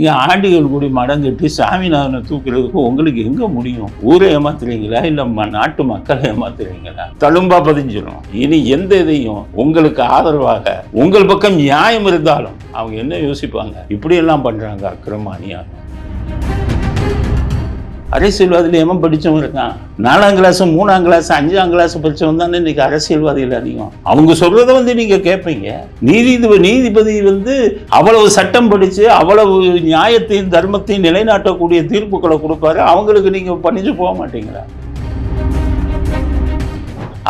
இங்கே ஆண்டிகள் கூடி மடம் கட்டி சாமிநாதனை தூக்குறதுக்கு உங்களுக்கு எங்க முடியும்? ஊரை ஏமாத்துறீங்களா இல்ல நாட்டு மக்களை ஏமாத்துறீங்களா? தழும்பா பதிஞ்சிடும். இனி எந்த இதையும் உங்களுக்கு ஆதரவாக உங்கள் பக்கம் நியாயம் இருந்தாலும் அவங்க என்ன யோசிப்பாங்க? இப்படி எல்லாம் பண்றாங்க அக்கிரம அநியாயம். அரசியல்வாதியில் எவன் படித்தவன் இருக்கான்? 4ஆம் கிளாஸ் 3ஆம் கிளாஸ் 5ஆம் கிளாஸ் படித்தவன் தானே இன்னைக்கு அரசியல்வாதிகள் அதிகம். அவங்க சொல்றதை நீங்க கேட்பீங்க. நீதிபதி அவ்வளவு சட்டம் படிச்சு அவ்வளவு நியாயத்தையும் தர்மத்தையும் நிலைநாட்டக்கூடிய தீர்ப்புகளை கொடுப்பாரு. அவங்களுக்கு நீங்க பணிஞ்சு போக மாட்டீங்களா?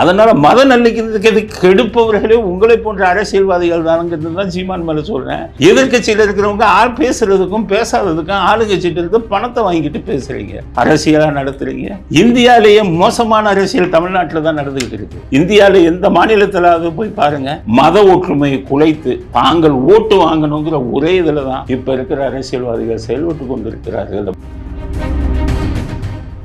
அதனால மத நல்லிக்கிறதுக்கு கெடுப்பவர்களே உங்களை போன்ற அரசியல்வாதிகள் தானுங்கிறது தான் சீமான் மேல சொல்றேன். எதிர்கட்சியில் இருக்கிறவங்க ஆள் பேசுறதுக்கும் பேசாததுக்கும் ஆளுங்கட்சிட்டு இருந்து பணத்தை வாங்கிட்டு பேசுறீங்க, அரசியலா நடத்துறீங்க. இந்தியாலேயே மோசமான அரசியல் தமிழ்நாட்டில் தான் நடந்துகிட்டு இருக்கு. இந்தியாவில எந்த மாநிலத்திலாவது போய் பாருங்க. மத ஒற்றுமையை குலைத்து தாங்கள் ஓட்டு வாங்கணுங்கிற ஒரே இதுல தான் இப்ப இருக்கிற அரசியல்வாதிகள் செயல்பட்டு கொண்டிருக்கிறார்கள்.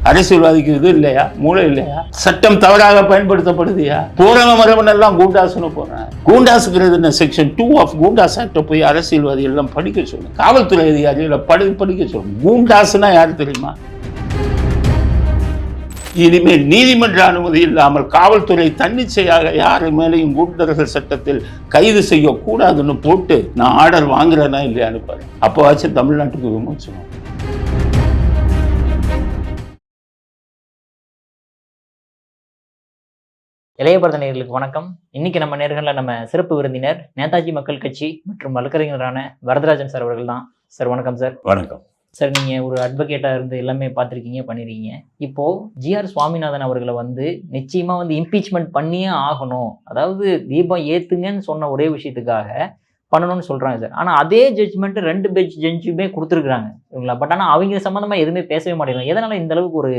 அரசியல்வாதிக்கு இது இல்லையா? மூளை இல்லையா? சட்டம் தவறாக பயன்படுத்தப்படுதியா? போறவன் மரவன் எல்லாம் கூண்டாசுன்னு போறேன். கூண்டாசுங்கிறது என்ன? செக்ஷன் 2 ஆஃப் கூண்டாஸ் ஆக்ட போய் அரசியல்வாதிகள் எல்லாம் படிக்க சொல்லுங்க. காவல்துறை அதிகாரிகளை படிக்க சொல்லுங்க. கூண்டாசுனா யாரு தெரியுமா? இனிமேல் நீதிமன்ற அனுமதி இல்லாமல் காவல்துறை தன்னிச்சையாக யாரு மேலேயும் கூண்டர்கள் சட்டத்தில் கைது செய்யக்கூடாதுன்னு போட்டு நான் ஆர்டர் வாங்குறேன்னா இல்லையான்னு பாரு. அப்போவாச்சும் தமிழ்நாட்டுக்கு விமோசனம். இளையபாரத நேயர்களுக்கு வணக்கம். இன்னைக்கு நம்ம நேர்களில் நம்ம சிறப்பு விருந்தினர் நேதாஜி மக்கள் கட்சி மற்றும் வழக்கறிஞரான வரதராஜன் சார் அவர்கள் தான். சார் வணக்கம் சார். வணக்கம் சார். நீங்கள் ஒரு அட்வொகேட்டாக இருந்து எல்லாமே பார்த்துருக்கீங்க, பண்ணிருக்கீங்க. இப்போது ஜிஆர் சுவாமிநாதன் அவர்களை நிச்சயமாக இம்பீச்மெண்ட் பண்ணியே ஆகணும், அதாவது தீபம் ஏற்றுங்கன்னு சொன்ன ஒரே விஷயத்துக்காக பண்ணணும்னு சொல்கிறாங்க சார். ஆனால் அதே ஜட்ஜ்மெண்ட் 2 பெஞ்ச் ஜட்ஜுமே கொடுத்துருக்குறாங்க இவங்களா. பட் ஆனால் அவங்க சம்மந்தமாக எதுவுமே பேசவே மாட்டேங்கிறாங்க. எதனால் இந்த அளவுக்கு ஒரு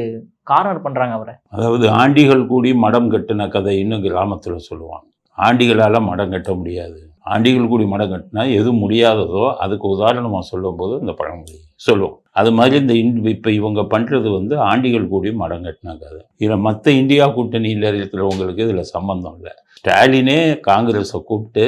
கார்னர் பண்ணுறாங்க அவரை? அதாவது ஆண்டிகள் கூடி மடம் கட்டின கதை இன்னும் கிராமத்தில் சொல்லுவாங்க. ஆண்டிகளால் மடம் கட்ட முடியாது. ஆண்டிகள் கூடி மடம் கட்டினா எது முடியாததோ அதுக்கு உதாரணமாக சொல்லும் போது இந்த பழமொழி சொல்லுவோம். அது மாதிரி இப்போ இவங்க பண்ணுறது ஆண்டிகள் கூடி மடம் கட்டின கதை. இதில் மற்ற இந்தியா கூட்டணியில் இருக்கிறவங்களுக்கு இதில் சம்பந்தம் இல்லை. ஸ்டாலினே காங்கிரஸை கூப்பிட்டு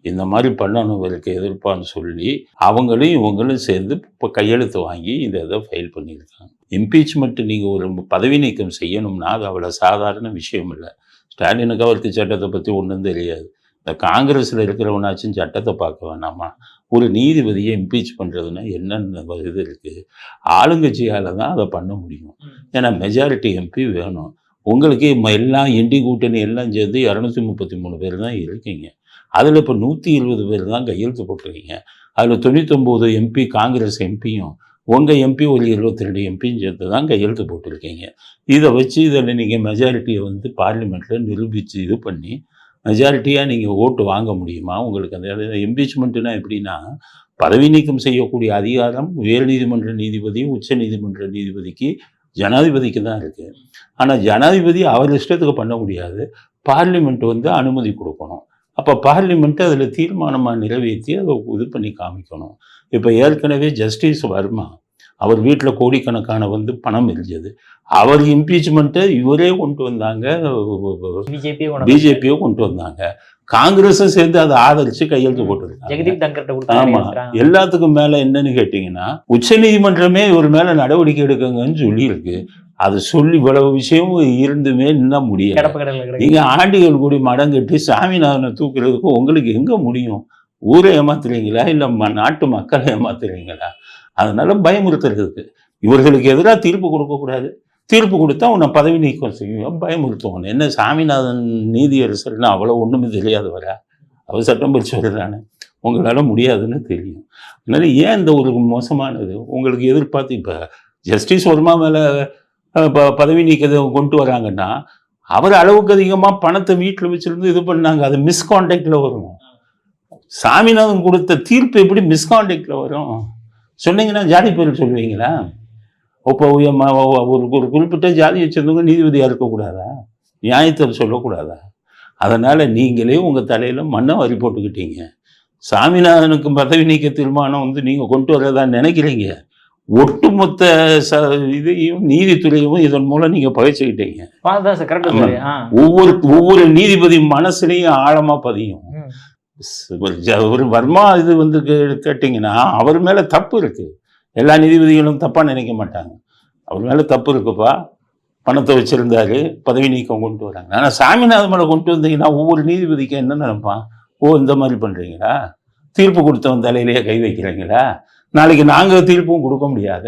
இந்த மாதிரி பண்ணணுங்களுக்கு எதிர்ப்பான்னு சொல்லி அவங்களும் இவங்களும் சேர்ந்து இப்போ கையெழுத்து வாங்கி இதை ஃபைல் பண்ணியிருக்காங்க. இம்பீச்மெண்ட் நீங்கள் ஒரு பதவி நீக்கம் செய்யணும்னா அது அவ்வளோ சாதாரண விஷயம் இல்லை. ஸ்டாலினுக்கு அவருக்கு சட்டத்தை பற்றி ஒன்றும் தெரியாது. இந்த காங்கிரஸில் இருக்கிறவனாச்சும் சட்டத்தை பார்க்க வேணாமா? ஒரு நீதிபதியை இம்பீச் பண்ணுறதுன்னா என்னென்ன இது இருக்குது? ஆளுங்கட்சியால் தான் அதை பண்ண முடியும். ஏன்னா மெஜாரிட்டி எம்பி வேணும். உங்களுக்கு எல்லாம் என்டி கூட்டணி எல்லாம் சேர்ந்து 233 பேர் தான் இருக்கீங்க. அதில் இப்போ 120 பேர் தான் கையெழுத்து போட்டிருக்கீங்க. அதில் 99 எம்பி காங்கிரஸ் எம்பியும் உங்கள் எம்பி ஒரு 22 எம்பியும் சேர்த்து தான் கையெழுத்து போட்டிருக்கீங்க. இதை வச்சு இதில் நீங்கள் மெஜாரிட்டியை பார்லிமெண்ட்டில் நிரூபித்து இது பண்ணி மெஜாரிட்டியாக நீங்கள் ஓட்டு வாங்க முடியுமா? உங்களுக்கு அந்த இம்பீச்மெண்ட்டுனா எப்படின்னா, பதவி நீக்கம் செய்யக்கூடிய அதிகாரம் உயர்நீதிமன்ற நீதிபதி உச்ச நீதிமன்ற நீதிபதிக்கு ஜனாதிபதிக்கு தான் இருக்குது. ஆனால் ஜனாதிபதி அவர் இஷ்டத்துக்கு பண்ண முடியாது. பார்லிமெண்ட் அனுமதி கொடுக்கணும். அப்போ பார்லிமெண்ட்டு அதில் தீர்மானமாக நிறைவேற்றி அதை இது பண்ணி காமிக்கணும். இப்போ ஏற்கனவே ஜஸ்டிஸ் வர்மா அவர் வீட்டில் கோடிக்கணக்கான பணம் இருந்தது. அவர் இம்பீச்மெண்ட்டை இவரே கொண்டு வந்தாங்க, பிஜேபியோ கொண்டு வந்தாங்க. காங்கிரஸும் சேர்ந்து அதை ஆதரிச்சு கையெழுத்து போட்டுருக்காங்க. ஆமா, எல்லாத்துக்கும் மேல என்னன்னு கேட்டீங்கன்னா, உச்ச நீதிமன்றமே இவர் மேல நடவடிக்கை எடுக்கங்கன்னு சொல்லியிருக்கு. அது சொல்லி இவ்வளவு விஷயம் இருந்துமே இன்னும் முடியாது. நீங்க ஆண்டிகள் கூடி மடம் கட்டி சாமிநாதனை தூக்குறதுக்கு உங்களுக்கு எங்க முடியும்? ஊரை ஏமாத்துறீங்களா இல்ல நாட்டு மக்களை ஏமாத்துறீங்களா? அதனால பயமுறுத்துறதுக்கு இவர்களுக்கு எதிராக தீர்ப்பு கொடுக்கக்கூடாது. தீர்ப்பு கொடுத்தா உன்னை பதவி நீக்கம் செய்யும் பயமுறுத்துவாங்க. என்ன சாமிநாதன் நீதியரசர்னா அவ்வளோ ஒன்றுமே தெரியாது வர, அவர் சட்டம் படிச்சவர் தானே, உங்களால் முடியாதுன்னு தெரியும். அதனால ஏன் இந்த ஒரு மோசமானது உங்களுக்கு எதிர்பார்த்து இப்போ ஜஸ்டிஸ் வர்மா மேலே பதவி நீக்கத்தை கொண்டு வராங்கன்னா, அவர் அளவுக்கு அதிகமாக பணத்தை வீட்டில் வச்சுருந்து இது பண்ணாங்க. அது மிஸ்கான்டக்டில் வரும். சாமிநாதன் கொடுத்த தீர்ப்பு எப்படி மிஸ்கான்டக்டில் வரும் சொன்னீங்கன்னா ஜாதி பேர் சொல்லுவீங்களா? இப்போ ஒரு குறிப்பிட்ட ஜாதி வச்சிருந்தவங்க நீதிபதியாக இருக்கக்கூடாதா? நியாயத்தை சொல்லக்கூடாதா? அதனால் நீங்களே உங்கள் தலையில் மண்ணை வாரி போட்டுக்கிட்டீங்க. சாமிநாதனுக்கு பதவி நீக்க தீர்மானம் நீங்கள் கொண்டு வரதா நினைக்கிறீங்க. ஒட்டுமொத்த இதையும் நீதித்துறையும் இதன் மூலம் நீங்கள் பகைச்சுக்கிட்டீங்க. ஒவ்வொரு நீதிபதி மனசுலையும் ஆழமாக பதியும். ஒரு வர்மா இது கேட்டிங்கன்னா அவர் மேலே தப்பு இருக்குது. எல்லா நீதிபதிகளும் தப்பாக நினைக்க மாட்டாங்க. அவர் மேலே தப்பு இருக்குப்பா, பணத்தை வச்சுருந்தாரு, பதவி நீக்கம் கொண்டு வராங்க. ஆனால் சாமிநாதன் மேலே கொண்டு வந்தீங்கன்னா ஒவ்வொரு நீதிபதிக்கும் என்ன நினைப்பான்? ஓ, இந்த மாதிரி பண்ணுறீங்களா, தீர்ப்பு கொடுத்தவன் தலையிலேயே கை வைக்கிறீங்களா, நாளைக்கு நாங்கள் தீர்ப்பும் கொடுக்க முடியாத,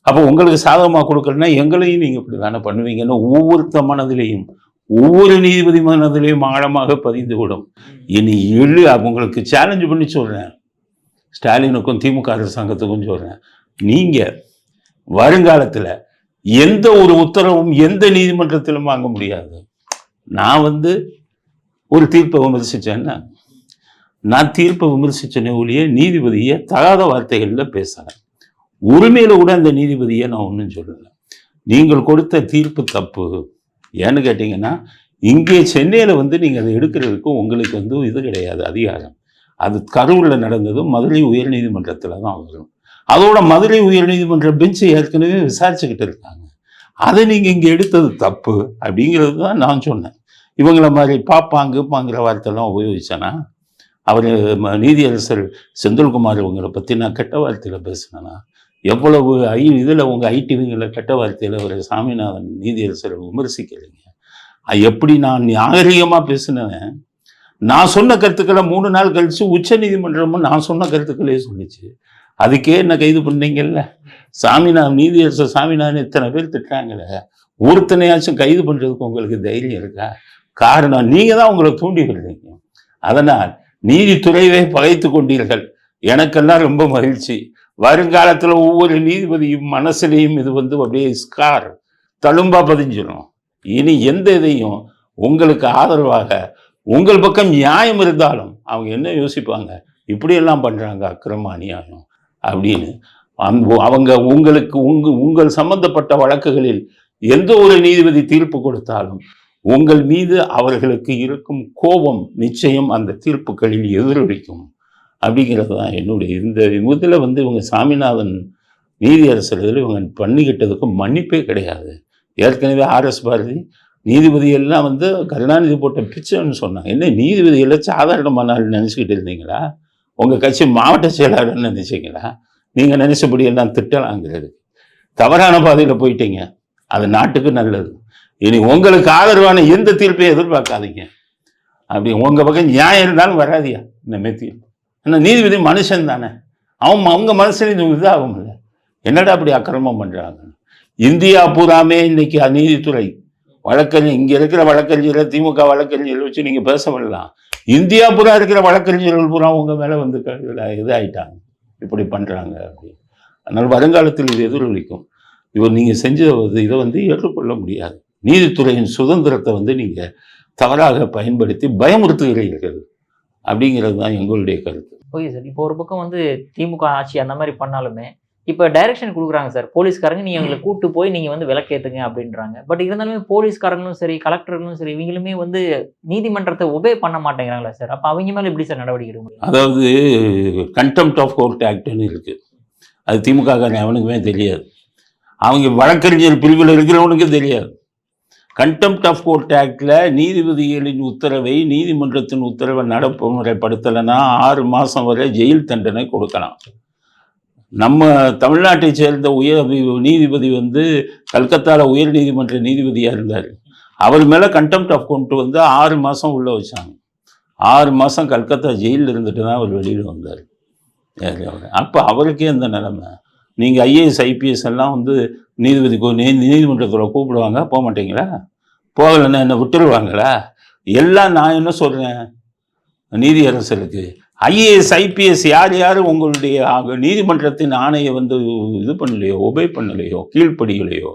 அப்போ உங்களுக்கு சாதகமாக கொடுக்கலன்னா எங்களையும் நீங்கள் இப்படி தானே பண்ணுவீங்கன்னு ஒவ்வொருத்த மனதிலையும் ஒவ்வொரு நீதிபதி மனதிலையும் ஆழமாக பதிந்து விடும். இனி அவங்களுக்கு சேலஞ்சு பண்ணி சொல்கிறேன், ஸ்டாலினுக்கும் திமுக அரசாங்கத்துக்கும் சொல்கிறேன், நீங்கள் வருங்காலத்தில் எந்த ஒரு உத்தரவும் எந்த நீதிமன்றத்திலும் வாங்க முடியாது. நான் ஒரு தீர்ப்பை விமர்சித்தேன்னா நான் தீர்ப்பை விமர்சித்தேனே ஒழிய நீதிபதியை தகாத வார்த்தைகளில் பேசுகிறேன். உரிமையில் கூட அந்த நீதிபதியை நான் ஒன்றும் சொல்லலை. நீங்கள் கொடுத்த தீர்ப்பு தப்பு. ஏன்னு கேட்டிங்கன்னா, இங்கே சென்னையில் நீங்கள் அதை எடுக்கிறதுக்கு உங்களுக்கு இது கிடையாது அதிகாரம். அது கரூரில் நடந்தது மதுரை உயர்நீதிமன்றத்தில் தான் வரும். அதோட மதுரை உயர்நீதிமன்ற பெஞ்சு ஏற்கனவே விசாரிச்சுக்கிட்டு இருக்காங்க. அதை நீங்கள் இங்கே எடுத்தது தப்பு அப்படிங்கிறது தான் நான் சொன்னேன். இவங்கள மாதிரி பாப்பாங்கிற வார்த்தைலாம் உபயோகிச்சேன்னா, அவர் நீதியரசர் செந்தில்குமார் இவங்களை பற்றி நான் கெட்ட வார்த்தையில் பேசினேன்னா, எவ்வளவு இதில் உங்கள் ஐடிவிங்களை கெட்ட வார்த்தையில் ஒரு சாமிநாதன் நீதியரசரை விமர்சிக்கிறீங்க. எப்படி நான் நாகரிகமாக பேசினேன். நான் சொன்ன கருத்துக்களை 3 நாள் கழித்து உச்ச நீதிமன்றமும் நான் சொன்ன கருத்துக்களே சொல்லிச்சு. அதுக்கே என்ன கைது பண்ணீங்கல்ல. சாமிநாதன் நீதியரசர் சாமிநாதன் இத்தனை பேர் திட்டுறாங்களே, ஒருத்தனையாச்சும் கைது பண்ணுறதுக்கு உங்களுக்கு தைரியம் இருக்கா? காரணம் நீங்கள் தான் உங்களை தூண்டி விடுறீங்க. அதனால் நீதித்துறையை பகைத்து கொண்டீர்கள். எனக்கெல்லாம் ரொம்ப மகிழ்ச்சி. வருங்காலத்தில் ஒவ்வொரு நீதிபதியும் மனசுலையும் இது அப்படியே ஸ்கார் தழும்பா பதிஞ்சிடும். இனி எந்த இதையும் உங்களுக்கு ஆதரவாக உங்கள் பக்கம் நியாயம் இருந்தாலும் அவங்க என்ன யோசிப்பாங்க, இப்படியெல்லாம் பண்ணுறாங்க அக்கிரம அநியாயம் அப்படின்னு. அவங்க உங்கள் சம்பந்தப்பட்ட வழக்குகளில் எந்த ஒரு நீதிபதி தீர்ப்பு கொடுத்தாலும் உங்கள் மீது அவர்களுக்கு இருக்கும் கோபம் நிச்சயம் அந்த தீர்ப்புகளில் எதிரொலிக்கும் அப்படிங்கிறது தான் என்னுடைய இந்த இதில் இவங்க சாமிநாதன் நீதியரசர் இதில் இவங்க பண்ணிக்கிட்டதுக்கு மன்னிப்பே கிடையாது. ஏற்கனவே ஆர்எஸ் பாரதி நீதிபதியெல்லாம் கருணாநிதி போட்ட பிச்சைன்னு சொன்னாங்க. என்ன நீதிபதியெல்லாம் சாதாரணமான ஆள் நினச்சிக்கிட்டு இருந்தீங்களா? உங்கள் கட்சி மாவட்ட செயலாளர்னு நினச்சிங்களா? நீங்கள் நினச்சபடி எல்லாம் திட்டலாங்கிறது தவறான பாதையில் போயிட்டீங்க. அது நாட்டுக்கு நல்லது. இனி உங்களுக்கு ஆதரவான எந்த தீர்ப்பையும் எதிர்பார்க்காதீங்க. அப்படி உங்கள் பக்கம் நியாயம் இருந்தாலும் வராதியா இந்த தீர்ப்பு. ஆனால் நீதிபதி மனுஷன் தானே, அவங்க மனுஷன் இதாகும் இல்லை. என்னடா அப்படி அக்கிரமம் பண்ணுறாங்க? இந்தியா பூராமே இன்னைக்கு நீதித்துறை வழக்கறிஞர், இங்கே இருக்கிற வழக்கறிஞரை திமுக வழக்கறிஞர்கள் வச்சு நீங்கள் பேச விடலாம். இந்தியா பூரா இருக்கிற வழக்கறிஞர்கள் பூரா உங்கள் மேலே இதாகிட்டாங்க, இப்படி பண்ணுறாங்க அப்படி. அதனால் வருங்காலத்தில் இது எதிரொலிக்கும். இவர் நீங்கள் செஞ்ச இதை ஏற்றுக்கொள்ள முடியாது. நீதித்துறையின் சுதந்திரத்தை நீங்கள் தவறாக பயன்படுத்தி பயமுறுத்துகிறீர்கள் அப்படிங்கிறது தான் எங்களுடைய கருத்து. ஓகே சார், இப்போ ஒரு பக்கம் திமுக ஆட்சி அந்த மாதிரி பண்ணாலுமே இப்போ டைரக்ஷன் கொடுக்குறாங்க சார் போலீஸ்காரங்க, நீங்கள் எங்களை கூட்டு போய் நீங்கள் விளக்கேற்றுங்க அப்படின்றாங்க. பட் இருந்தாலுமே போலீஸ்காரங்களும் சரி கலெக்டர்களும் சரி இவங்களுமே நீதிமன்றத்தை ஒபே பண்ண மாட்டேங்கிறாங்களா சார்? அப்போ அவங்க மேலே எப்படி சார் நடவடிக்கை எடுக்க முடியும்? அதாவது கண்டெம்ப்ட் ஆஃப் கோர்ட் ஆக்ட்னு இருக்குது. அது திமுக அவனுக்குமே தெரியாது, அவங்க வழக்கறிஞர் பிரிவில் இருக்கிறவனுக்கும் தெரியாது. கண்டெம்ப்ட் ஆஃப் கோர்ட் ஆக்டில் நீதிபதிகளின் உத்தரவை நீதிமன்றத்தின் உத்தரவை நடைமுறைப்படுத்தலைன்னா 6 மாதம் வரை ஜெயில் தண்டனை கொடுக்கலாம். நம்ம தமிழ்நாட்டை சேர்ந்த நீதிபதி கல்கத்தாவில் உயர் நீதிமன்ற நீதிபதியாக இருந்தார். அவர் மேலே கண்டெம்ப்ட் ஆஃப் கோர்ட் 6 மாதம் உள்ளே வச்சாங்க. 6 மாதம் கல்கத்தா ஜெயிலில் இருந்துட்டு தான் அவர் வெளியில் வந்தார். அப்போ அவருக்கே இந்த நிலைமை. நீங்கள் ஐஏஎஸ் ஐபிஎஸ் எல்லாம் நீதிமன்றத்தில் கூப்பிடுவாங்க, போக மாட்டீங்களா? போகலைன்னா என்ன விட்டுருவாங்களா? எல்லாம் நான் என்ன சொல்கிறேன், நீதியரசருக்கு ஐஏஎஸ் ஐபிஎஸ் யார் உங்களுடைய நீதிமன்றத்தின் ஆணையை இது பண்ணலையோ, ஒபே பண்ணலையோ, கீழ்ப்படிகளையோ,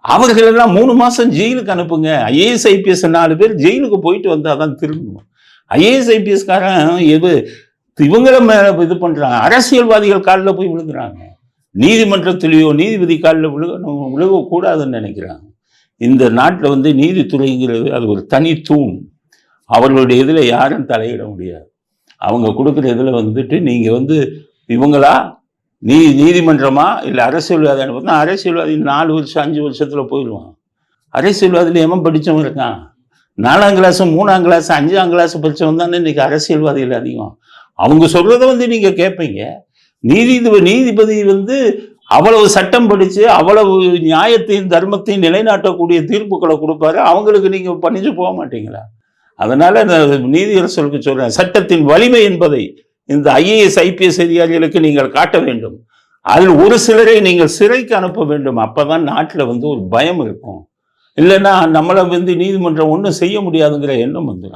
அவர்களெல்லாம் 3 மாதம் ஜெயிலுக்கு அனுப்புங்க. ஐஏஎஸ் ஐபிஎஸ் 4 பேர் ஜெயிலுக்கு போயிட்டு வந்தால் தான் திரும்பணும். ஐஏஎஸ் ஐபிஎஸ்காரன் இவங்கள இது பண்ணுறாங்க, அரசியல்வாதிகள் காலில் போய் விழுங்குறாங்க. நீதிமன்றத்திலேயோ நீதிபதி காலில் விழுகக்கூடாதுன்னு நினைக்கிறாங்க. இந்த நாட்டில் நீதித்துறைங்கிறது அது ஒரு தனி தூண். அவர்களுடைய இதில் யாரும் தலையிட முடியாது. அவங்க கொடுக்குற இதில் நீங்கள் இவங்களா நீதிமன்றமா இல்லை அரசியல்வாதின்னு பார்த்தா, அரசியல்வாதி 4 வருஷம் 5 வருஷத்தில் போயிடுவான். அரசியல்வாதியில் எவன் படித்தவன் இருக்கான்? 4ஆம் கிளாஸ் 3ஆம் கிளாஸ் 5ஆம் கிளாஸ் படித்தவன் தானே இன்றைக்கி அரசியல்வாதிகள் அதிகம். அவங்க சொல்கிறத நீங்கள் கேட்பீங்க. நீதிபதி அவ்வளவு சட்டம் படிச்சு அவ்வளவு நியாயத்தையும் தர்மத்தையும் நிலைநாட்டக்கூடிய தீர்ப்புகளை கொடுப்பாரு. அவங்களுக்கு நீங்க பணிஞ்சு போக மாட்டீங்களா? அதனால இந்த நீதியரசர்களுக்கு சொல்றேன், சட்டத்தின் வலிமை என்பதை இந்த IAS IPS அதிகாரிகளுக்கு நீங்கள் காட்ட வேண்டும். அதில் ஒரு சிலரை நீங்கள் சிறைக்கு அனுப்ப வேண்டும். அப்பதான் நாட்டில் வந்து ஒரு பயம் இருக்கும். இல்லைன்னா நம்மளை வந்து நீதிமன்றம் ஒன்றும் செய்ய முடியாதுங்கிற எண்ணம் வந்து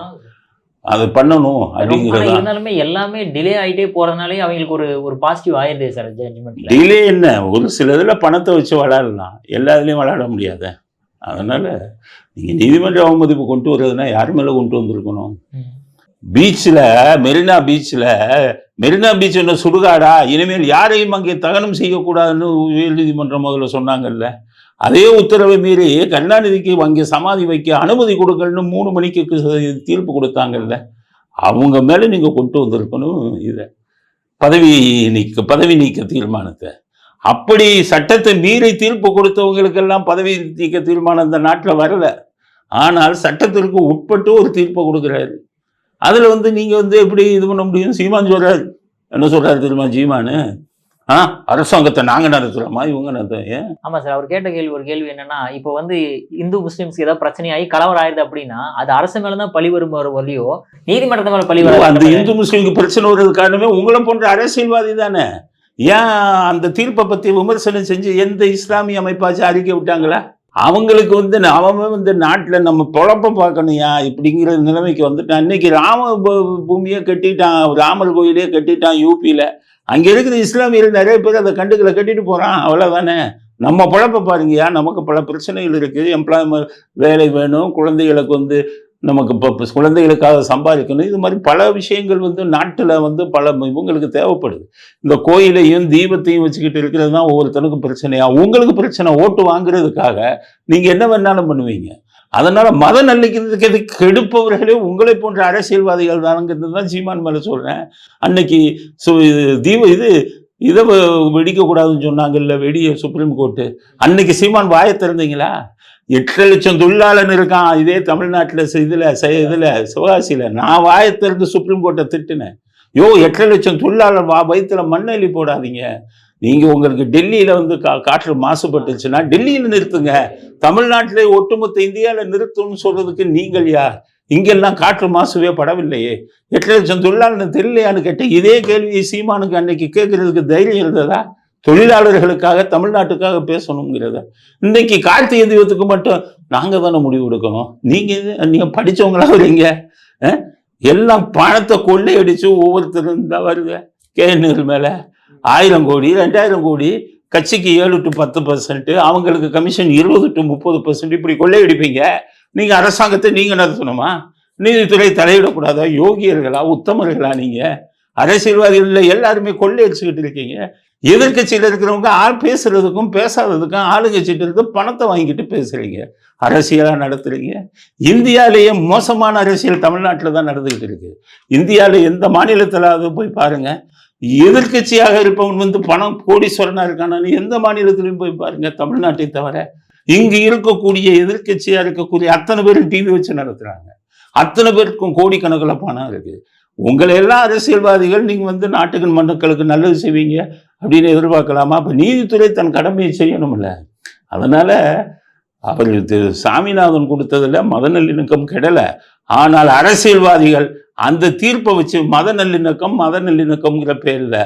அது பண்ணணும் அப்படிங்கிறது. இருந்தாலுமே எல்லாமே டிலே ஆகிட்டே போறதுனாலே அவங்களுக்கு ஒரு பாசிட்டிவ் ஆயிருதே சார் ஜட்ஜ்மெண்ட்ல. டிலே என்ன, ஒரு சில இதில் பணத்தை வச்சு விளையாடலாம், எல்லா இதுலேயும் விளையாட முடியாத. அதனால நீங்க நீதிமன்ற அவமதிப்பு கொண்டு வர்றதுன்னா யார் மேல கொண்டு வந்திருக்கணும்? பீச்சில் மெரினா பீச் என்ன சுடுகாடா? இனிமேல் யாரையும் அங்கே தகனம் செய்யக்கூடாதுன்னு உயர் நீதிமன்றம் முதல்ல சொன்னாங்கல்ல. அதே உத்தரவை மீறி கருணாநிதிக்கு அங்கே சமாதி வைக்க அனுமதி கொடுக்கணும்னு 3 மணிக்கு தீர்ப்பு கொடுத்தாங்கல்ல. அவங்க மேல நீங்க கொண்டு வந்திருக்கணும் இதை பதவி நீக்க தீர்மானத்தை. அப்படி சட்டத்தை மீறி தீர்ப்பு கொடுத்தவங்களுக்கெல்லாம் பதவி நீக்க தீர்மானம் இந்த நாட்டில் வரல. ஆனால் சட்டத்திற்கு உட்பட்டு ஒரு தீர்ப்பை கொடுக்குறாரு. அதுல வந்து நீங்க வந்து எப்படி இது பண்ண முடியும்? சீமான் சொல்றாரு, என்ன சொல்றாரு தெரியுமா சீமானு? அரசாங்கத்தை நாங்க நடத்துறோமா, இவங்க நடத்த? ஆமா சார், அவர் கேட்ட ஒரு கேள்வி என்னன்னா, இப்போ வந்து இந்து முஸ்லிம்ஸ்க்கு ஏதாவது பிரச்சனையாகி கலவரம் ஆயிருது அப்படின்னா அது அரசு மேலதான் பழி வரும் வழியோ நீதிமன்றத்து மேல பழி வரும். அந்த இந்து முஸ்லிம்க்கு பிரச்சனை வருது காரணமே உங்களை போன்ற அரசியல்வாதி தானே. ஏன் அந்த தீர்ப்பை பத்தி விமர்சனம் செஞ்சு எந்த இஸ்லாமிய அமைப்பாச்சும் அறிக்கை விட்டாங்களா? அவங்களுக்கு வந்து அவன் வந்து நாட்டில் நம்ம பொழப்ப பார்க்கணுயா இப்படிங்கிற நிலைமைக்கு வந்துட்டான். இன்னைக்கு ராம பூமியை கட்டிட்டான், ராமர் கோயிலே கட்டிட்டான் யூபியில். அங்கே இருக்கிற இஸ்லாமியர்கள் நிறைய பேர் அதை கட்டிட்டு போகிறான். அவ்வளோதானே. நம்ம பொழப்ப பாருங்கயா, நமக்கு பல பிரச்சனைகள் இருக்குது. எம்ப்ளாய்மெண்ட் வேலை வேணும், குழந்தைகளுக்கு வந்து நமக்கு இப்போ குழந்தைகளுக்காக சம்பாதிக்கணும். இது மாதிரி பல விஷயங்கள் வந்து நாட்டில் வந்து பல இவங்களுக்கு தேவைப்படுது. இந்த கோயிலையும் தீபத்தையும் வச்சுக்கிட்டு இருக்கிறது தான் ஒவ்வொருத்தனுக்கும் பிரச்சனையா. உங்களுக்கு பிரச்சனை ஓட்டு வாங்குறதுக்காக நீங்கள் என்ன வேணாலும் பண்ணுவீங்க. அதனால மத நல்லிக்கிறதுக்கு கெடுப்பவர்களே உங்களை போன்ற அரசியல்வாதிகள் தானுங்கிறது தான் சீமான் மேலே சொல்கிறேன். அன்னைக்கு இதை வெடிக்கக்கூடாதுன்னு சொன்னாங்கல்ல, வெடிய சுப்ரீம் கோர்ட்டு. அன்னைக்கு சீமான் வாயை திறந்தீங்களா? 8 லட்சம் தொழிலாளன் இருக்கான் இதே தமிழ்நாட்டில் இதில் சிவகாசியில். நான் வாயை திறந்து சுப்ரீம் கோர்ட்டை திட்டினேன். 8 லட்சம் தொழிலாளர் வயிற்றுல மண்ணெல்லி போடாதீங்க. நீங்கள் உங்களுக்கு டெல்லியில் வந்து காற்று மாசுபட்டுச்சுன்னா டெல்லியில் நிறுத்துங்க. தமிழ்நாட்டிலே ஒட்டுமொத்த இந்தியாவில் நிறுத்தணும்னு சொல்றதுக்கு நீங்கள் யார்? இங்கெல்லாம் காற்று மாசுவே படவில்லையே. 8 லட்சம் தொழிலாளர் தெரியலையான்னு கேட்டேன். இதே கேள்வியை சீமானுக்கு அன்னைக்கு கேட்கறதுக்கு தைரியம் இருந்ததா? தொழிலாளர்களுக்காக தமிழ்நாட்டுக்காக பேசணுங்கிறத. இன்னைக்கு கார்த்திகை தீபத்துக்கு மட்டும் நாங்கள் தானே முடிவு எடுக்கணும். நீங்கள் படித்தவங்களா வரீங்க? எல்லாம் பணத்தை கொள்ளையடிச்சு ஒவ்வொருத்தரும் தான் வருது. KNL மேலே 1000 கோடி 2000 கோடி, கட்சிக்கு 7 to 10%, அவங்களுக்கு கமிஷன் 20 to 30%. இப்படி கொள்ளையடிப்பீங்க. நீங்கள் அரசாங்கத்தை நீங்கள் நடத்தணுமா? நீதித்துறை தலையிடக்கூடாதா? யோகியர்களா, உத்தமர்களா? நீங்கள் அரசியல்வாதிகள் எல்லாருமே கொள்ளையடிச்சுக்கிட்டு இருக்கீங்க. எதிர்கட்சியில் இருக்கிறவங்க பேசுறதுக்கும் பேசாததுக்கும் ஆளுங்கட்சிட்டு இருந்து பணத்தை வாங்கிட்டு பேசுறீங்க, அரசியலா நடத்துறீங்க. இந்தியாவிலேயே மோசமான அரசியல் தமிழ்நாட்டில் தான் நடந்துகிட்டு இருக்கு. இந்தியாவில் எந்த மாநிலத்தில் போய் பாருங்க, எதிர்கட்சியாக இருப்பவன் வந்து பணம் கோடீஸ்வரனா இருக்கானு எந்த மாநிலத்திலையும் போய் பாருங்க, தமிழ்நாட்டை தவிர. இங்கு இருக்கக்கூடிய எதிர்கட்சியா இருக்கக்கூடிய அத்தனை பேரும் டிவி வச்சு நடத்துறாங்க. அத்தனை பேருக்கும் கோடிக்கணக்கில் பணம் இருக்கு. உங்களை எல்லாம் அரசியல்வாதிகள் நீங்க வந்து நாட்டுக்கு மக்களுக்கு நல்லது செய்வீங்க அப்படின்னு எதிர்பார்க்கலாமா? அப்ப நீதித்துறை தன் கடமையை செய்யணும்ல. அதனால அவர் சாமிநாதன் கொடுத்ததுல மத நல்லிணக்கம் கெடல. ஆனால் அரசியல்வாதிகள் அந்த தீர்ப்பை வச்சு மத நல்லிணக்கம்ங்கிற பேர்ல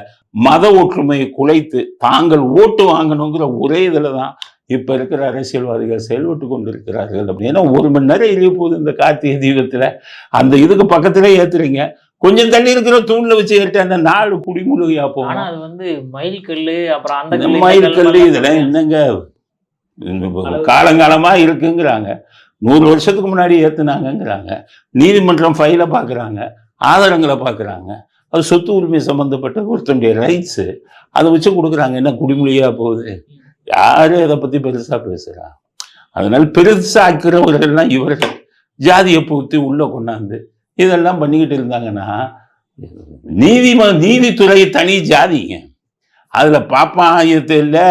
மத ஒற்றுமையை குலைத்து தாங்கள் ஓட்டு வாங்கணுங்கிற ஒரே இதுல தான் இப்ப இருக்கிற அரசியல்வாதிகள் செயல்பட்டு கொண்டிருக்கிறார்கள். அப்படின்னா 1 மணி நேரம் எரிய போகுது இந்த கார்த்திகை தீபத்துல. அந்த இதுக்கு பக்கத்திலே ஏத்துறீங்க. கொஞ்சம் தள்ளி இருக்கிற தூண்ல வச்சு ஏற்ற நாடு குடிமுழுகையா போகும். அது வந்து மயில் கல்லு, அப்புறம் அந்த மயில் கல்லு இதெல்லாம் என்னங்க காலங்காலமா இருக்குங்கிறாங்க. 100 வருஷத்துக்கு முன்னாடி ஏத்துனாங்கிறாங்க. நீதிமன்றம் ஃபைலை பாக்குறாங்க, ஆதாரங்களை பாக்குறாங்க. அது சொத்து உரிமை சம்பந்தப்பட்ட ஒருத்தனுடைய ரைட்ஸ். அதை வச்சு கொடுக்குறாங்க. என்ன குடிமொழியா போகுது? யாரு அதை பத்தி பெருசா பேசுறா? அதனால பெருசாக்கிறவர்கள்லாம் இவர்கள் ஜாதியை பூத்தி உள்ள கொண்டாந்து இதெல்லாம் பண்ணிக்கிட்டு இருந்தாங்கன்னா, நீதித்துறை தனி ஜாதிங்க. அதுல பாப்பாயத்து இல்லை,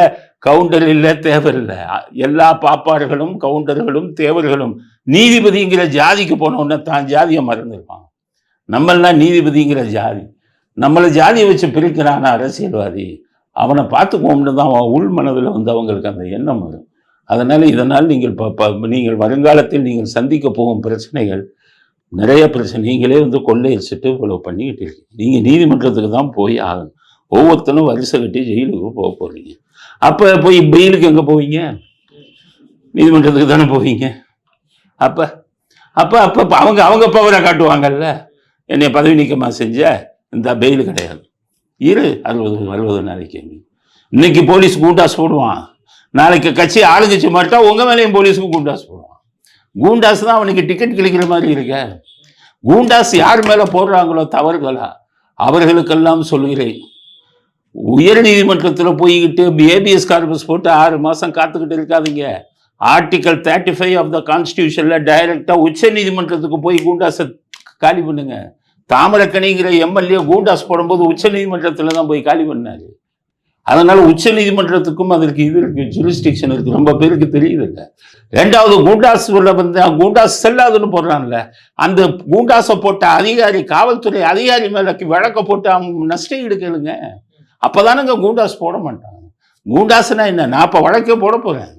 கவுண்டர் இல்லை, தேவர் இல்லை. எல்லா பாப்பார்களும் கவுண்டர்களும் தேவர்களும் நீதிபதிங்கிற ஜாதிக்கு போனோன்னா தான் ஜாதியை மறந்துருப்பாங்க. நம்மளாம் நீதிபதிங்கிற ஜாதி. நம்மளை ஜாதியை வச்சு பிரிக்கிறான அரசியல்வாதி. அவனை பார்த்துக்குவோம்னு தான் அவன் உள் மனதில் வந்து அவங்களுக்கு அந்த எண்ணம் வரும். அதனால் இதனால் நீங்கள் வருங்காலத்தில் நீங்கள் சந்திக்க போகும் பிரச்சனைகள் நிறைய பிரச்சனை. நீங்களே வந்து கொள்ளையடிச்சிட்டு இவ்வளோ பண்ணிக்கிட்டு இருக்கீங்க. நீங்கள் நீதிமன்றத்துக்கு தான் போய் ஆகணும். ஒவ்வொருத்தரும் வரிசை கட்டி ஜெயிலுக்கு போக போகிறீங்க. அப்போ போய் பெயிலுக்கு எங்கே போவீங்க? நீதிமன்றத்துக்கு தானே போவீங்க. அப்போ அப்போ அப்போ அவங்க பவரை காட்டுவாங்கல்ல. என்னை பதவி நீக்கமாக செஞ்ச இந்த பெயில் கிடையாது, 60 நாளைக்கு. இன்னைக்கு போலீஸ் கூண்டாஸ் போடுவான், நாளைக்கு கட்சி ஆளுங்கட்சி மாட்டா உங்கள் மேலேயும் போலீஸுக்கு கூண்டாஸ் போடுவான். கூண்டாஸ் தான் அவனுக்கு டிக்கெட் கிடைக்கிற மாதிரி இருக்க. கூண்டாஸ் யார் மேலே போடுறாங்களோ தவறுகளா அவர்களுக்கெல்லாம் சொல்கிறேன், உயர் நீதிமன்றத்தில் போய்கிட்டு ஏபிஎஸ் கார்பஸ் போட்டு 6 மாதம் காத்துக்கிட்டு இருக்காதீங்க. ஆர்டிகல் 35 ஆஃப் த கான்ஸ்டியூஷனில் டைரக்டாக உச்ச நீதிமன்றத்துக்கு போய் கூண்டாஸை காலி பண்ணுங்க. தாமரக்கணிங்கிற எம்எல்ஏ கூண்டாஸ் போடும்போது உச்ச நீதிமன்றத்தில் தான் போய் காலி பண்ணாரு. அதனால உச்ச நீதிமன்றத்துக்கும் அதற்கு இது இருக்கு, ஜூரிஸ்டிக்ஷன் இருக்கு. ரொம்ப பேருக்கு தெரியுது இல்லை. 2வது கூண்டாஸ் வந்து கூண்டாஸ் செல்லாதுன்னு போடுறான்ல, அந்த கூண்டாஸை போட்ட அதிகாரி, காவல்துறை அதிகாரி மேல வழக்க போட்டு அவங்க நஷ்டம் எடுக்கலுங்க. அப்போதானுங்க கூண்டாஸ் போட மாட்டாங்க. கூண்டாஸ்னா என்ன? நான் இப்போ வழக்கே போட போறேன்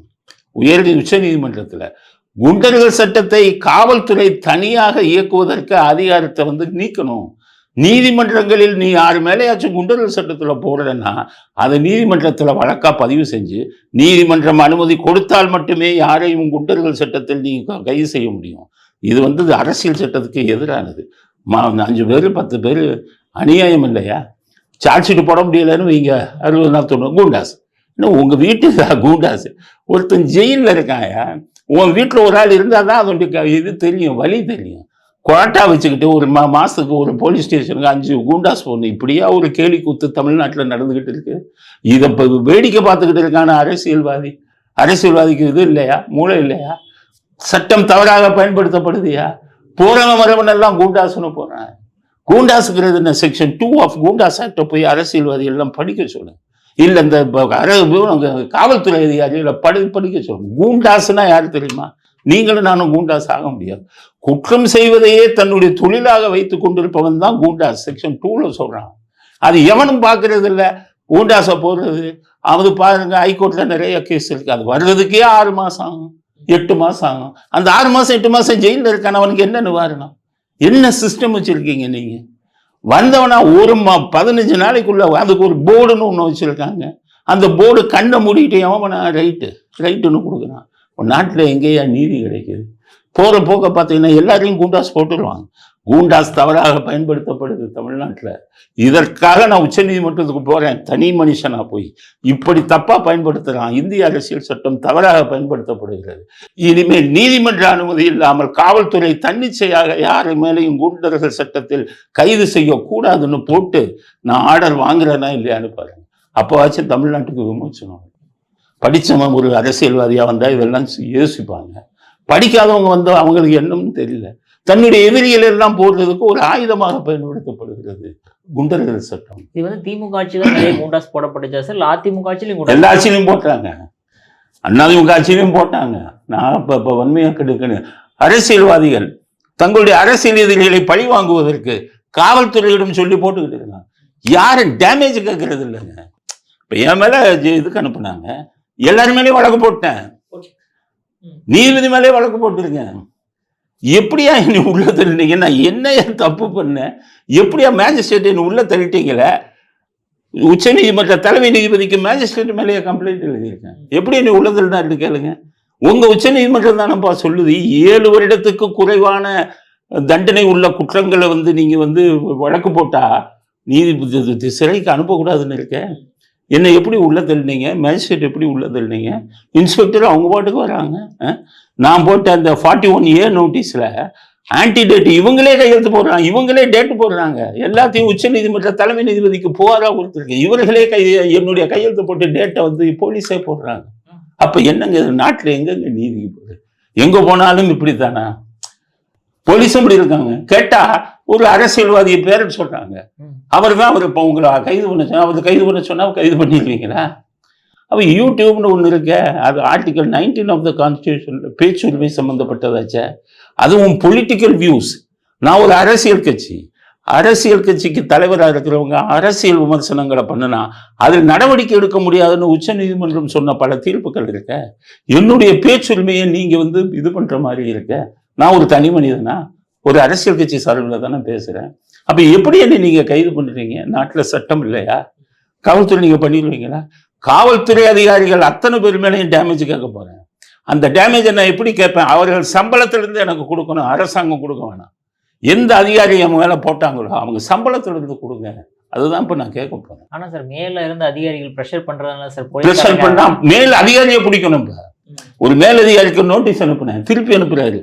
உச்ச நீதிமன்றத்தில். குண்டர்கள் சட்டத்தை காவல்துறை தனியாக இயக்குவதற்கு அதிகாரத்தை வந்து நீக்கணும். நீதிமன்றங்களில் நீ 6 மேலேயாச்சும் குண்டர்கள் சட்டத்தில் போடுறேன்னா அதை நீதிமன்றத்தில் வழக்காக பதிவு செஞ்சு நீதிமன்றம் அனுமதி கொடுத்தால் மட்டுமே யாரையும் குண்டர்கள் சட்டத்தில் நீ கைது செய்ய முடியும். இது வந்து அரசியல் சட்டத்துக்கு எதிரானது. 5 பேர் 10 பேர் அநியாயம் இல்லையா? சார்ஜ் ஷீட் போட முடியலன்னு வைங்க, 60 நாள் 90 கூண்டாஸ். இன்னும் உங்கள் வீட்டுக்கு கூண்டாஸ். ஒருத்தன் ஜெயிலில் இருக்காயா, உன் வீட்டில் ஒரு ஆள் இருந்தால் தான் அதோடைய இது தெரியும், வழி தெரியும். குவாட்டா வச்சுக்கிட்டு ஒரு மாதத்துக்கு ஒரு போலீஸ் ஸ்டேஷனுக்கு 5 கூண்டாஸ் போடணும். இப்படியா ஒரு கேலி கூத்து தமிழ்நாட்டில் நடந்துக்கிட்டு இருக்கு. இதை இப்போ வேடிக்கை பார்த்துக்கிட்டு இருக்கான அரசியல்வாதிக்கு இது இல்லையா, மூளை இல்லையா? சட்டம் தவறாக பயன்படுத்தப்படுதியா? போறவன் வரவனெல்லாம் கூண்டாசுன்னு போகிறான். கூண்டாசுங்கிறது என்ன? செக்ஷன் 2 ஆஃப் கூண்டாஸ் ஆக்டை போய் அரசியல்வாதி எல்லாம் படிக்க சொல்லுங்க. இல்லை இந்த காவல்துறை அதிகாரிகளை படிக்க சொல்லுங்க. கூண்டாசுனா யாரு தெரியுமா? நீங்களும் நானும் கூண்டாஸ் ஆக முடியாது. குற்றம் செய்வதையே தன்னுடைய தொழிலாக வைத்துக் கொண்டிருப்பவன் தான் கூண்டாஸ். செக்ஷன் 2ல சொல்றான். அது எவனும் பார்க்கறது இல்லை. கூண்டாஸை போடுறது அது பாருங்க, ஹைகோர்ட்ல நிறைய கேஸ் இருக்கு. அது வர்றதுக்கே 6 மாதம் ஆகும், 8 மாதம் ஆகும். அந்த 6 மாதம் 8 மாதம் ஜெயிலில் இருக்கான அவனுக்கு என்ன நிவாரணம்? என்ன சிஸ்டம் வச்சிருக்கீங்க நீங்க? வந்தவனா ஒரு 15 நாளைக்குள்ள அதுக்கு ஒரு போர்டுன்னு ஒன்று வச்சிருக்காங்க. அந்த போர்டு கண்ணை மூடிக்கிட்டு எவனா ரைட்டுன்னு கொடுக்குறான். நாட்டில் எங்கேயா நீதி கிடைக்குது? போகிற போக்க பார்த்தீங்கன்னா எல்லாரையும் கூண்டாஸ் போட்டுருவாங்க. கூண்டாஸ் தவறாக பயன்படுத்தப்படுது தமிழ்நாட்டில். இதற்காக நான் உச்ச நீதிமன்றத்துக்கு போகிறேன், தனி மனுஷனாக போய் இப்படி தப்பாக பயன்படுத்துகிறான். இந்திய அரசியல் சட்டம் தவறாக பயன்படுத்தப்படுகிறது. இனிமேல் நீதிமன்ற அனுமதி இல்லாமல் காவல்துறை தன்னிச்சையாக யாரு மேலேயும் குண்டர்கள் சட்டத்தில் கைது செய்யக்கூடாதுன்னு போட்டு நான் ஆர்டர் வாங்குறேன்னா இல்லையான்னு பாருங்க. அப்போவாச்சும் தமிழ்நாட்டுக்கு விமோச்சனம். படித்தவன் ஒரு அரசியல்வாதியாக வந்தால் இதெல்லாம் யோசிப்பாங்க. படிக்காதவங்க வந்து அவங்களுக்கு என்னன்னு தெரியல. தன்னுடைய எதிரிகள் எல்லாம் போடுறதுக்கு ஒரு ஆயுதமாக பயன்படுத்தப்படுகிறது குண்டர்கள் சட்டம். இது வந்து திமுக ஆட்சியில் நிறைய கூண்டாஸ் போடப்பட்டுச்சா சார்? அதிமுக ஆட்சியிலும் எல்லா ஆட்சியிலையும் போட்டாங்க, அதிமுக ஆட்சியிலையும் போட்டாங்க. நான் இப்போ வன்மையாக கெடுக்கணும். அரசியல்வாதிகள் தங்களுடைய அரசியல் எதிரிகளை பழி வாங்குவதற்கு காவல்துறையிடம் சொல்லி போட்டுக்கிட்டு இருக்காங்க. யாரும் டேமேஜ் கேட்கறது இல்லைங்க. இப்போ என் மேலே இதுக்கு அனுப்புனாங்க, எல்லாரும் மேலேயும் வழக்கு போட்டேன். நீதிபதி மேலே வழக்கு போட்டுருங்க. எப்படியா என்னை உள்ள தள்ளிட்டீங்க? நான் என்ன தப்பு பண்ணேன்? எப்படியா மேஜிஸ்ட்ரேட் என்னை உள்ள தள்ளிட்டீங்களே? உச்ச நீதிமன்ற தலைமை நீதிபதிக்கு மேஜிஸ்ட்ரேட் மேலேயே கம்ப்ளைண்ட் எழுதியிருக்கேன். எப்படி என்னை உள்ள தள்ளினா கேளுங்க. உங்க உச்ச நீதிமன்றம் தானப்பா சொல்லுது 7 வருடத்துக்கு குறைவான தண்டனை உள்ள குற்றங்களை வந்து நீங்க வந்து வழக்கு போட்டா நீதிபதி சிறைக்கு அனுப்பக்கூடாதுன்னு இருக்கேன். என்னை எப்படி உள்ள தள்ளினீங்க? மேஜிஸ்ட்ரேட் எப்படி உள்ள தள்ளினீங்க? இன்ஸ்பெக்டர் அவங்க பாட்டுக்கு வராங்க. நான் போட்ட அந்த 41A நோட்டீஸில் ஆன்டிடேட் இவங்களே கையெழுத்து போடுறாங்க, இவங்களே டேட்டு போடுறாங்க. எல்லாத்தையும் உச்ச நீதிமன்ற தலைமை நீதிபதிக்கு புகாராக கொடுத்துருக்கேன். இவர்களே என்னுடைய கையெழுத்து போட்டு டேட்டை வந்து போலீஸே போடுறாங்க. அப்போ என்னங்க நாட்டில் எங்கெங்க நீதி போகுது? எங்கே போனாலும் இப்படி தானா? போலீஸும் இப்படி இருக்காங்க. கேட்டால் ஒரு அரசியல்வாதியை பேரன்னு சொல்கிறாங்க. அவர் தான் அவர் இப்போ உங்களை கைது பண்ண சொன்னால், அவர் கைது பண்ண சொன்னால் கைது பண்ணிடுவீங்களா? அப்போ யூடியூப்னு ஒன்று இருக்க, அது ஆர்டிகல் 19 ஆஃப் த கான்ஸ்டியூஷனில் பேச்சுரிமை சம்மந்தப்பட்டதாச்சே. அதுவும் பொலிட்டிக்கல் வியூஸ். நான் ஒரு அரசியல் கட்சி, அரசியல் கட்சிக்கு தலைவராக இருக்கிறவங்க அரசியல் விமர்சனங்களை பண்ணினா அதில் நடவடிக்கை எடுக்க முடியாதுன்னு உச்ச நீதிமன்றம் சொன்ன பல தீர்ப்புகள் இருக்க. என்னுடைய பேச்சுரிமையை நீங்க இது பண்ற மாதிரி இருக்க. நான் ஒரு தனி மனிதனா, ஒரு அரசியல் கட்சி சார்பில் தானே பேசுறேன். அப்ப எப்படி என்ன நீங்க கைது பண்றீங்க? நாட்டுல சட்டம் இல்லையா? காவல்துறை நீங்க பண்ணிடுவீங்களா? காவல்துறை அதிகாரிகள் அத்தனை பேர் மேலேயும் டேமேஜ் கேட்க போறேன். அந்த டேமேஜை நான் எப்படி கேட்பேன்? அவர்கள் சம்பளத்திலிருந்து எனக்கு கொடுக்கணும், அரசாங்கம் கொடுக்க வேணாம். எந்த அதிகாரி அவங்க மேல போட்டாங்களோ அவங்க சம்பளத்திலிருந்து கொடுங்க. அதுதான் இப்ப நான் கேட்க போறேன். ஆனா சார் மேல இருந்து அதிகாரிகள் ப்ரெஷர் பண்றதுனால சார் ப்ரெஷர் பண்ணா மேல் அதிகாரியை பிடிக்கணும். ஒரு மேல் அதிகாரிக்கு நோட்டீஸ் அனுப்புனேன், திருப்பி அனுப்புறாரு.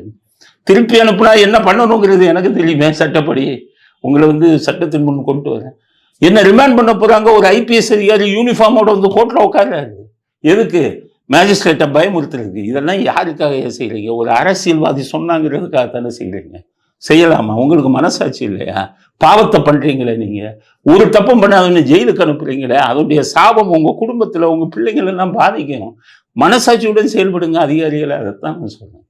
திருப்பி அனுப்புனா என்ன பண்ணணுங்கிறது எனக்கு தெரியுமே. சட்டப்படி உங்களை சட்டத்தின் முன் கொண்டு வரேன். என்ன ரிமாண்ட் பண்ண போறாங்க. ஒரு ஐபிஎஸ் அதிகாரி யூனிஃபார்மோட கோர்ட்ல உட்கார்றாரு. எதுக்கு? மேஜிஸ்ட்ரேட்டை பயமுறுத்துறதுக்கு. இதெல்லாம் யாருக்காக செய்யறீங்க? ஒரு அரசியல்வாதி சொன்னாங்கிறதுக்காக தானே செய்யறீங்க. செய்யலாமா? உங்களுக்கு மனசாட்சி இல்லையா? பாவத்தை பண்றீங்களே நீங்க. ஒரு தப்பும் பண்ணாதுன்னு ஜெயிலுக்கு அனுப்புறீங்களே, அதனுடைய சாபம் உங்க குடும்பத்துல உங்க பிள்ளைங்களெல்லாம் பாதிக்கும். மனசாட்சியுடன் செயல்படுங்க அதிகாரிகளை. அதைத்தான் நான் சொல்றேன்.